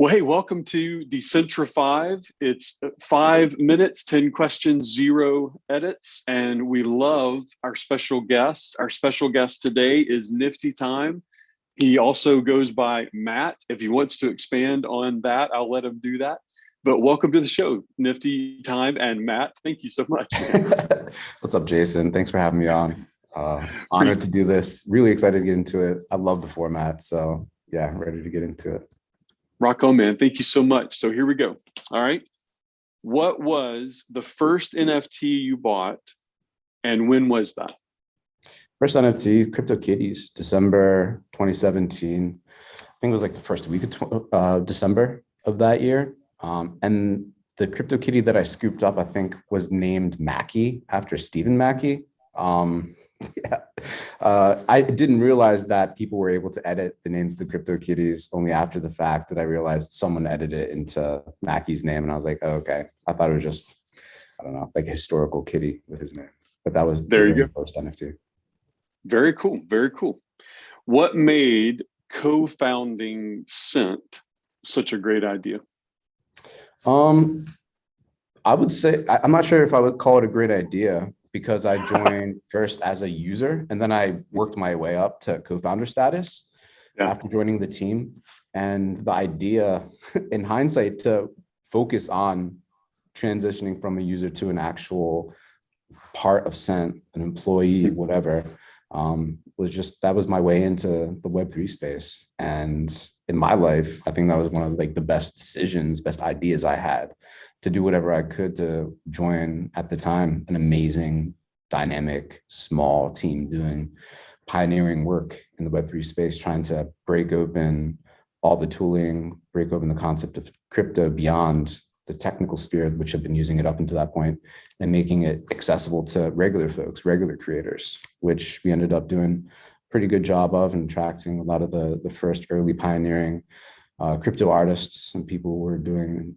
Well, hey, welcome to DECENTRAFIVE. It's 5 minutes, 10 questions, 0 edits. And we love our special guest. Our special guest today is NiftyTime. He also goes by Matt. If he wants to expand on that, I'll let him do that. But welcome to the show, NiftyTime and Matt. Thank you so much, man. What's up, Jason? Thanks for having me on. Honored to do this. Really excited to get into it. I love the format. So yeah, ready to get into it. Rock on, man. Thank you so much. So here we go. All right. What was the first NFT you bought and when was that? First NFT, CryptoKitties, December 2017. I think it was like the first week of December of that year. And the CryptoKitty that I scooped up, I think, was named Mackey after Stephen Mackey. I didn't realize that people were able to edit the names of the CryptoKitties only after the fact that I realized someone edited it into Mackey's name. And I was like, oh, okay. I thought it was just, I don't know, like a historical kitty with his name. But that was there you go. First NFT. Very cool. Very cool. What made Cofounding Scent such a great idea? I would say, I'm not sure if I would call it a great idea, because I joined first as a user and then I worked my way up to co-founder status after joining the team. And the idea in hindsight to focus on transitioning from a user to an actual part of Scent, an employee, whatever, that was my way into the Web3 space. And in my life, I think that was one of like the best decisions, best ideas I had, to do whatever I could to join, at the time, an amazing, dynamic, small team doing pioneering work in the Web3 space, trying to break open all the tooling, break open the concept of crypto beyond the technical sphere, which have been using it up until that point, and making it accessible to regular folks, regular creators, which we ended up doing a pretty good job of, and attracting a lot of the first early pioneering crypto artists and people who were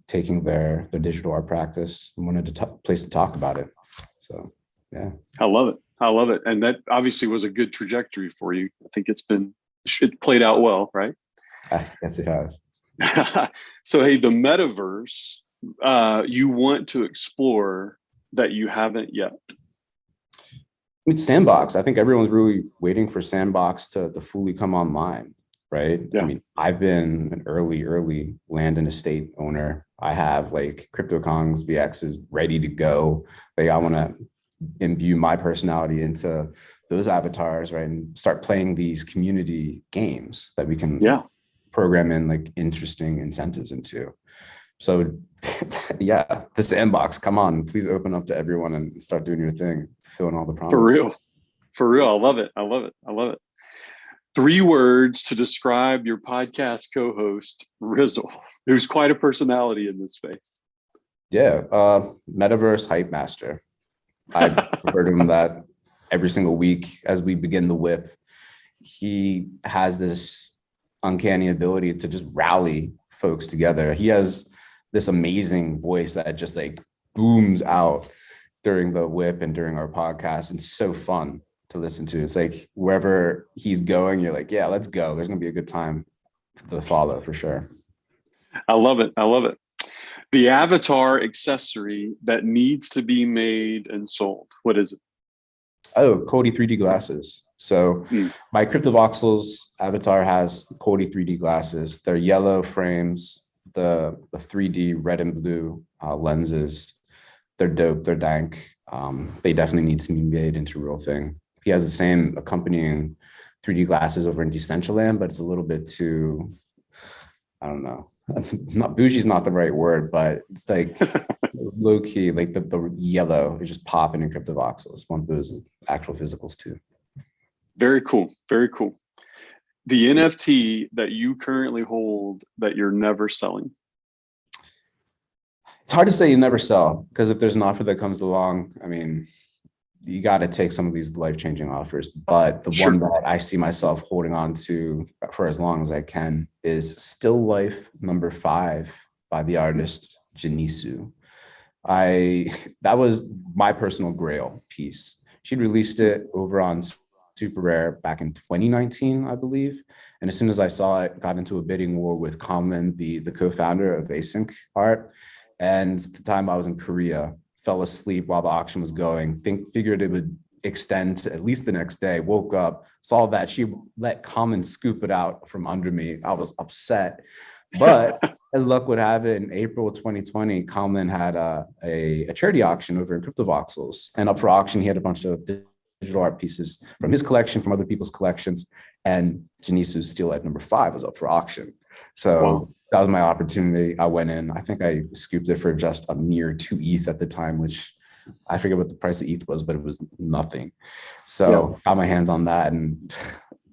taking their digital art practice and wanted a place to talk about it. So yeah. I love it. I love it. And that obviously was a good trajectory for you. I think it played out well, right? Yes, it has. So, hey, the metaverse, you want to explore that you haven't yet? I mean, Sandbox. I think everyone's really waiting for Sandbox to fully come online, right? Yeah. I mean, I've been an early land and estate owner. I have like CryptoKong's VXs ready to go. Like, I want to imbue my personality into those avatars, right? And start playing these community games that we can program in like interesting incentives into. So yeah, the Sandbox, come on, please open up to everyone and start doing your thing, fill in all the promise. For real. I love it. 3 words to describe your podcast co-host, Rizzo, who's quite a personality in this space. Yeah, Metaverse hype master. I refer to him that every single week as we begin the whip. He has this uncanny ability to just rally folks together. He has this amazing voice that just like booms out during the whip and during our podcast. And so fun to listen to. It's like wherever he's going, you're like, yeah, let's go. There's gonna be a good time to follow for sure. I love it. The avatar accessory that needs to be made and sold. What is it? Oh, Cody 3D glasses. So my CryptoVoxels avatar has Cody 3D glasses. They're yellow frames, the 3D red and blue lenses. They're dope, they're dank. They definitely need to be made into a real thing. He has the same accompanying 3D glasses over in Decentraland, but it's a little bit too, I don't know. Not bougie is not the right word, but it's like low key, like the yellow is just popping in CryptoVoxels. One of those actual physicals too. Very cool. The NFT that you currently hold that you're never selling. It's hard to say you never sell, because if there's an offer that comes along, I mean, you got to take some of these life-changing offers. But the one that I see myself holding on to for as long as I can is Still Life number 5 by the artist Janisu. That was my personal grail piece. She released it over on super rare back in 2019, I believe. And as soon as I saw it, got into a bidding war with Colin, the co-founder of Async Art. And at the time I was in Korea, fell asleep while the auction was going, figured it would extend to at least the next day, woke up, saw that she let Common scoop it out from under me. I was upset. But as luck would have it, in April 2020, Common had a charity auction over in CryptoVoxels. And up for auction, he had a bunch of digital art pieces from his collection, from other people's collections. And Janice's Steel at number 5 was up for auction. So wow, that was my opportunity. I went in, I think I scooped it for just a mere 2 ETH at the time, which I forget what the price of ETH was, but it was nothing. So got my hands on that, and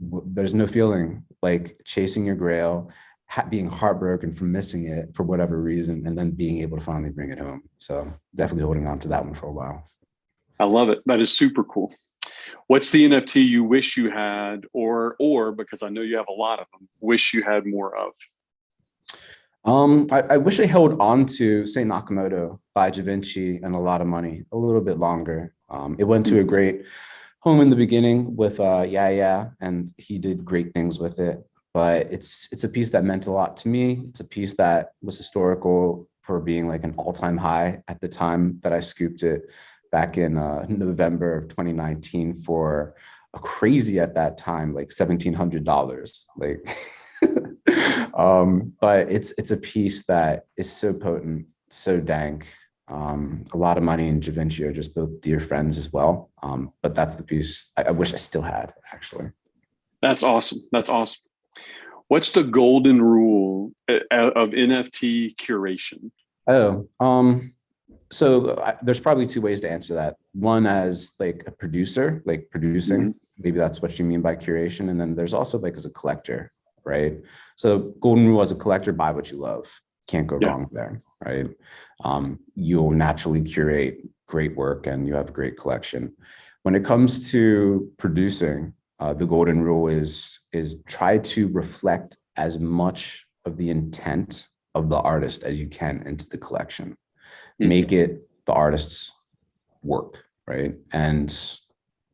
there's no feeling like chasing your grail, being heartbroken from missing it for whatever reason, and then being able to finally bring it home. So definitely holding on to that one for a while. I love it. That is super cool. What's the NFT you wish you had, or because I know you have a lot of them, wish you had more of? I wish I held on to, say, Nakamoto by Da Vinci and a lot of money a little bit longer. It went to a great home in the beginning with and he did great things with it. But it's a piece that meant a lot to me. It's a piece that was historical for being like an all-time high at the time that I scooped it back in November of 2019 for a crazy at that time, like $1,700. Like, but it's a piece that is so potent, so dank. A lot of money and Da Vinci are just both dear friends as well. But that's the piece I wish I still had, actually. That's awesome. That's awesome. What's the golden rule of NFT curation? So there's probably 2 ways to answer that. One, as like a producer, like producing, maybe that's what you mean by curation. And then there's also like as a collector, right? So golden rule as a collector, buy what you love. Can't go wrong there, right? You'll naturally curate great work and you have a great collection. When it comes to producing, the golden rule is try to reflect as much of the intent of the artist as you can into the collection. Make it the artist's work, right? And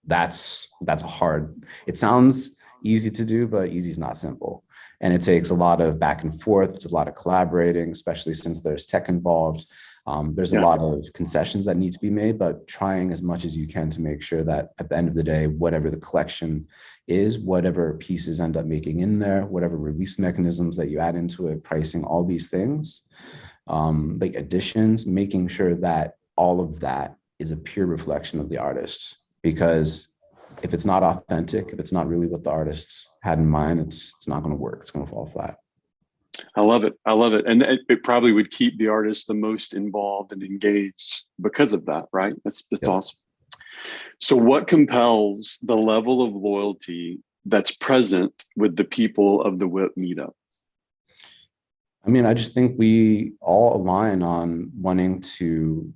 that's hard. It sounds easy to do, but easy is not simple. And it takes a lot of back and forth. It's a lot of collaborating, especially since there's tech involved. There's a lot of concessions that need to be made, but trying as much as you can to make sure that at the end of the day, whatever the collection is, whatever pieces end up making in there, whatever release mechanisms that you add into it, pricing, all these things, like additions, making sure that all of that is a pure reflection of the artist. Because if it's not authentic, if it's not really what the artists had in mind, it's not going to work. It's going to fall flat. I love it. I love it. And it probably would keep the artist the most involved and engaged because of that, right? That's awesome. So what compels the level of loyalty that's present with the people of the WIP meetup? I mean, I just think we all align on wanting to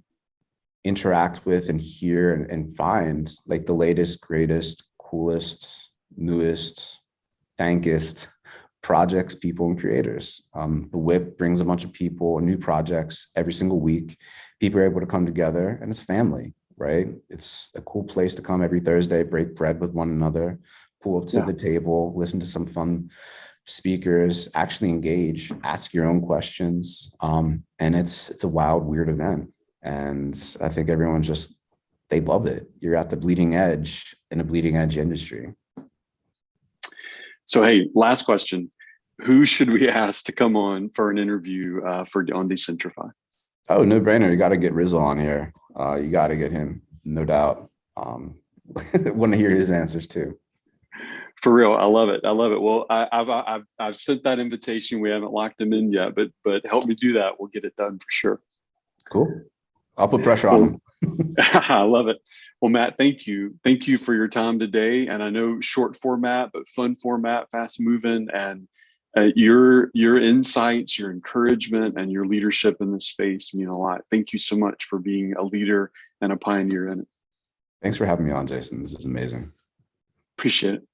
interact with and hear and find like the latest, greatest, coolest, newest, dankest projects, people, and creators. The WIP brings a bunch of people and new projects every single week. People are able to come together and it's family, right? It's a cool place to come every Thursday, break bread with one another, pull up to the table, listen to some fun speakers, actually engage, ask your own questions. And it's a wild, weird event. And I think everyone they love it. You're at the bleeding edge in a bleeding edge industry. So, hey, last question. Who should we ask to come on for an interview on DECENTRAFIVE? Oh, no brainer. You got to get Rizzo on here. You got to get him, no doubt. Want to hear his answers too. For real, I love it. I love it. Well, I've sent that invitation. We haven't locked him in yet, but help me do that. We'll get it done for sure. Cool. I'll put pressure on him. I love it. Well, Matt, thank you. Thank you for your time today. And I know short format, but fun format, fast moving, and your insights, your encouragement, and your leadership in this space mean a lot. Thank you so much for being a leader and a pioneer in it. Thanks for having me on, Jason. This is amazing. Appreciate it.